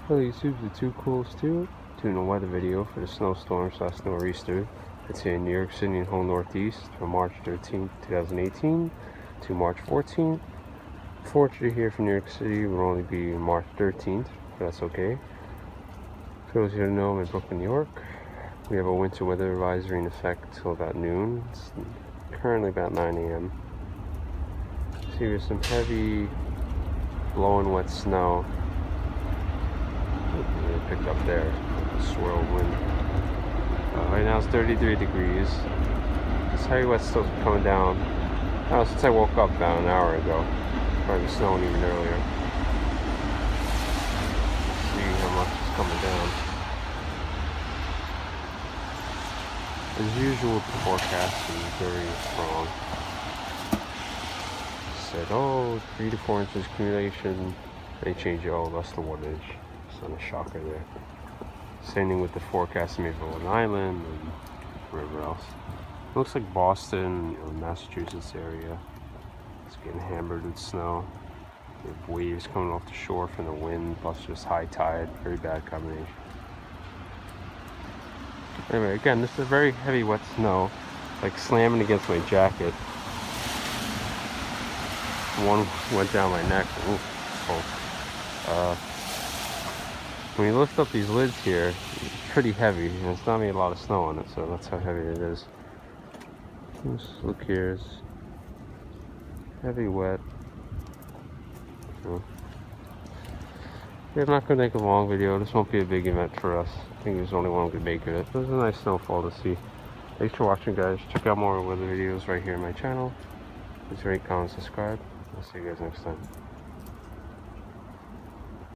Hello YouTube, the Two Cools 2, doing a weather video for the snowstorm / nor'easter. It's here in New York City and whole Northeast from March 13th, 2018 to March 14th. Fortunately here from New York City will only be March 13th, but that's okay. For those of you who know, I'm in Brooklyn, New York. We have a winter weather advisory in effect till about noon. It's currently about 9 a.m. See, there's some heavy blowing wet snow. Picked up there, swirl wind. Right now it's 33 degrees. This heavy wet stuff's coming down. Since I woke up about an hour ago. Started snowing even earlier. See how much is coming down. As usual, the forecast is very strong. Said, oh, 3 to 4 inches accumulation. They changed it, oh, less than 1 inch. It's not a shocker there. Same thing with the forecast in Long Island and wherever else. It looks like Boston, Massachusetts area. It's getting hammered with snow. We have waves coming off the shore from the wind, plus just high tide. Very bad combination. Anyway, again, this is a very heavy wet snow, like slamming against my jacket. One went down my neck. Ooh, cold. When you lift up these lids here, it's pretty heavy, and it's not even a lot of snow on it, so that's how heavy it is. Just look here, it's heavy, wet. I'm not going to make a long video. This won't be a big event for us. I think there's only one good make of it. It was a nice snowfall to see. Thanks for watching, guys. Check out more weather videos right here on my channel. Please rate, comment, subscribe. I'll see you guys next time.